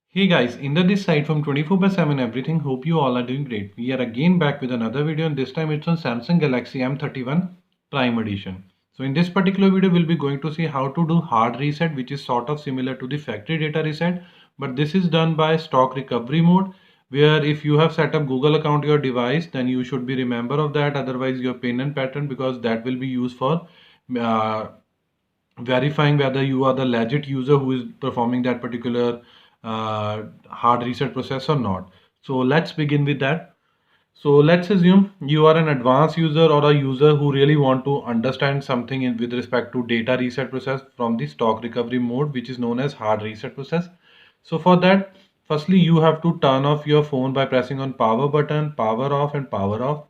Hey guys, Inder this side from 24/7 everything. Hope you all are doing great. We are again back with another video and this time it's on Samsung Galaxy M31 Prime Edition. So in this particular video we'll be going to see how to do hard reset, which is sort of similar to the factory data reset, but this is done by stock recovery mode, where if you have set up Google account your device, then you should be remember of that, otherwise your pin and pattern, because that will be used for uh, verifying whether you are the legit user who is performing that particular hard reset process or not. So let's begin with that. So let's assume you are an advanced user or a user who really want to understand something with respect to data reset process from the stock recovery mode, which is known as hard reset process. So for that, firstly you have to turn off your phone by pressing on power button, power off and power off.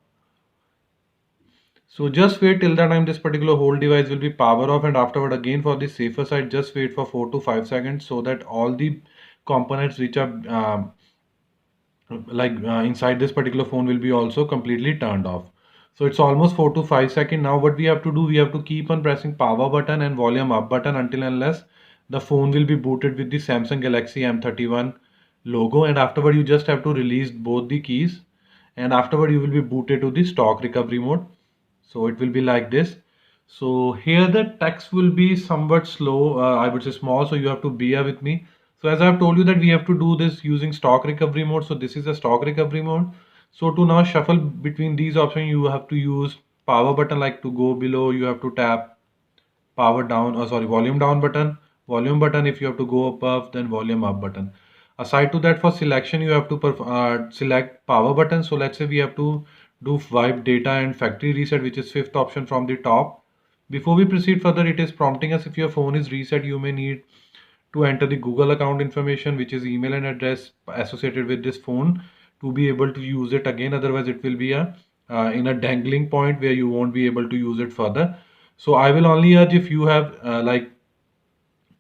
So just wait till the time this particular whole device will be power off, and afterward again for the safer side just wait for 4 to 5 seconds so that all the components which are inside this particular phone will be also completely turned off. So it's almost 4 to 5 seconds. Now what we have to do, we have to keep on pressing power button and volume up button until unless the phone will be booted with the Samsung Galaxy M31 logo, and afterward you just have to release both the keys, and afterward you will be booted to the stock recovery mode. So it will be like this. So here the text will be somewhat slow, I would say small, so you have to bear with me. So as I have told you that we have to do this using stock recovery mode, so this is a stock recovery mode. So to now shuffle between these options, you have to use power button. Like to go below, you have to tap power down, or sorry, volume down button, volume button. If you have to go above, then volume up button. Aside to that, for selection you have to select power button. So let's say we have to do wipe data and factory reset, which is fifth option from the top. Before we proceed further, it is prompting us if your phone is reset, you may need to enter the Google account information, which is email and address associated with this phone, to be able to use it again. Otherwise it will be a in a dangling point where you won't be able to use it further. So I will only urge if you have like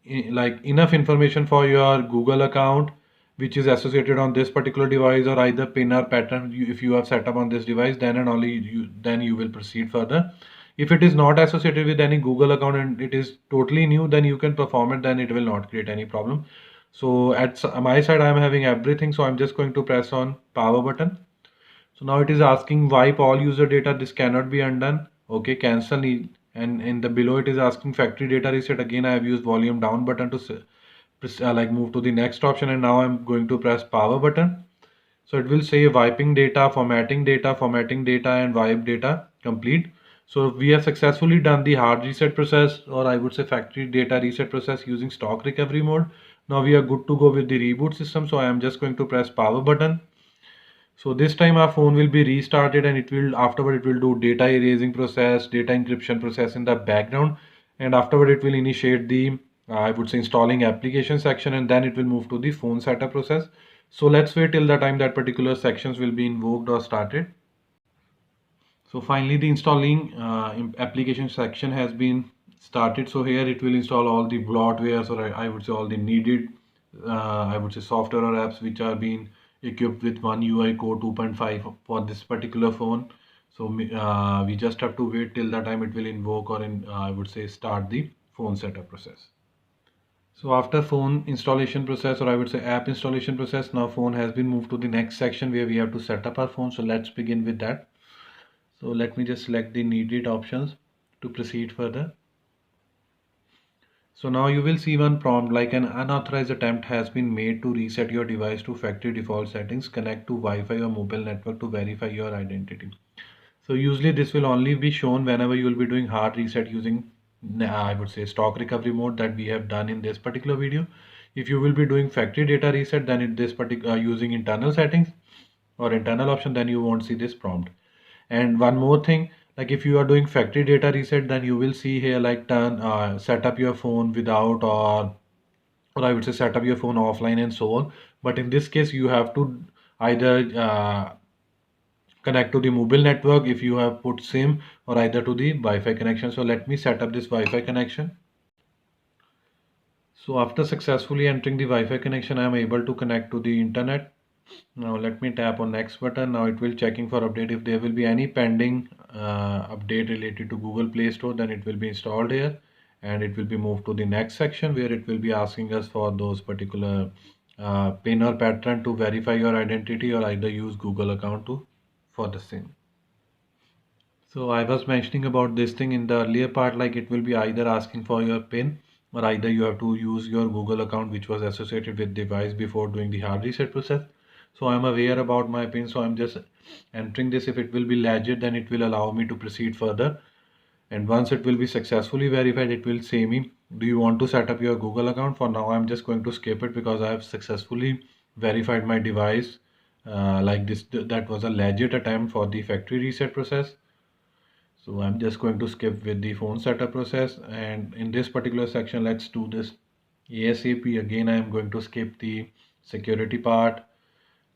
enough information for your Google account which is associated on this particular device, or either pin or pattern if you have set up on this device, then and only you will proceed further. If it is not associated with any Google account and it is totally new, then you can perform it, then it will not create any problem. So at my side I am having everything, so I'm just going to press on power button. So now it is asking wipe all user data. This cannot be undone. Okay, cancel. And in the below it is asking factory data reset. Again, I have used volume down button to like move to the next option, and now I'm going to press power button. So it will say wiping data, formatting data, and wipe data complete. So we have successfully done the hard reset process, or I would say factory data reset process, using stock recovery mode. Now we are good to go with the reboot system. So I am just going to press power button. So this time our phone will be restarted, and it will afterward it will do data erasing process, data encryption process in the background, and afterward it will initiate the I would say installing application section, and then it will move to the phone setup process. So let's wait till the time that particular sections will be invoked or started. So finally the installing application section has been started. So here it will install all the bloatwares, or I would say all the needed I would say software or apps which are being equipped with One UI Core 2.5 for this particular phone. So we just have to wait till the time it will invoke, or I would say start the phone setup process. So after phone installation process, or I would say app installation process, now phone has been moved to the next section where we have to set up our phone. So let's begin with that. So let me just select the needed options to proceed further. So now you will see one prompt like an unauthorized attempt has been made to reset your device to factory default settings. Connect to Wi-Fi or mobile network to verify your identity. So usually this will only be shown whenever you will be doing hard reset using I would say stock recovery mode that we have done in this particular video. If you will be doing factory data reset, then in this particular using internal settings or internal option, then you won't see this prompt. And one more thing, like if you are doing factory data reset, then you will see here like turn set up your phone without, or I would say set up your phone offline and so on. But in this case you have to either connect to the mobile network if you have put SIM, or either to the Wi-Fi connection. So let me set up this Wi-Fi connection. So after successfully entering the Wi-Fi connection, I am able to connect to the internet. Now let me tap on next button. Now it will checking for update. If there will be any pending update related to Google Play Store, then it will be installed here, and it will be moved to the next section where it will be asking us for those particular pin or pattern to verify your identity, or either use Google account to for the same. So I was mentioning about this thing in the earlier part, like it will be either asking for your PIN, or either you have to use your Google account which was associated with device before doing the hard reset process. So I'm aware about my PIN, so I'm just entering this. If it will be legit, then it will allow me to proceed further. And once it will be successfully verified, it will say me, do you want to set up your Google account? For now, I'm just going to skip it because I have successfully verified my device. Like this, that was a legit attempt for the factory reset process. So I'm just going to skip with the phone setup process, and in this particular section, let's do this ASAP. Again, I am going to skip the security part,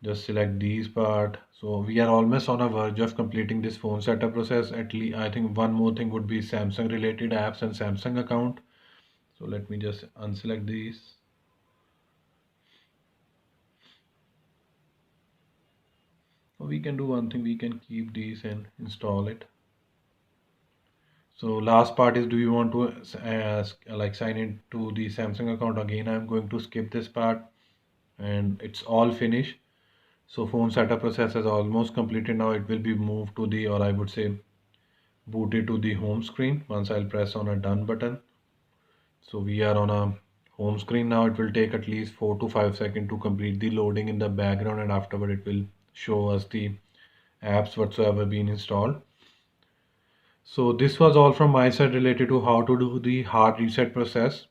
just select these part. So we are almost on a verge of completing this phone setup process. At least I think one more thing would be Samsung related apps and Samsung account. So let me just unselect these. We can do one thing, we can keep these and install it. So last part is, do you want to like sign in to the Samsung account? Again, I'm going to skip this part, and it's all finished. So phone setup process is almost completed. Now it will be moved to the, or I would say booted to the home screen once I'll press on a done button. So we are on a home screen now. It will take at least 4 to 5 seconds to complete the loading in the background, and afterward it will show us the apps whatsoever been installed. So this was all from my side related to how to do the hard reset process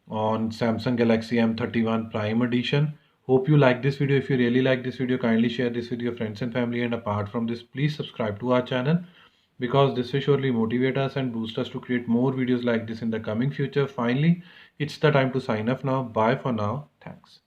on Samsung Galaxy M31 Prime Edition. Hope you like this video. If you really like this video, kindly share this with your friends and family. And apart from this, please subscribe to our channel, because this will surely motivate us and boost us to create more videos like this in the coming future. Finally, it's the time to sign off now. Bye for now. Thanks.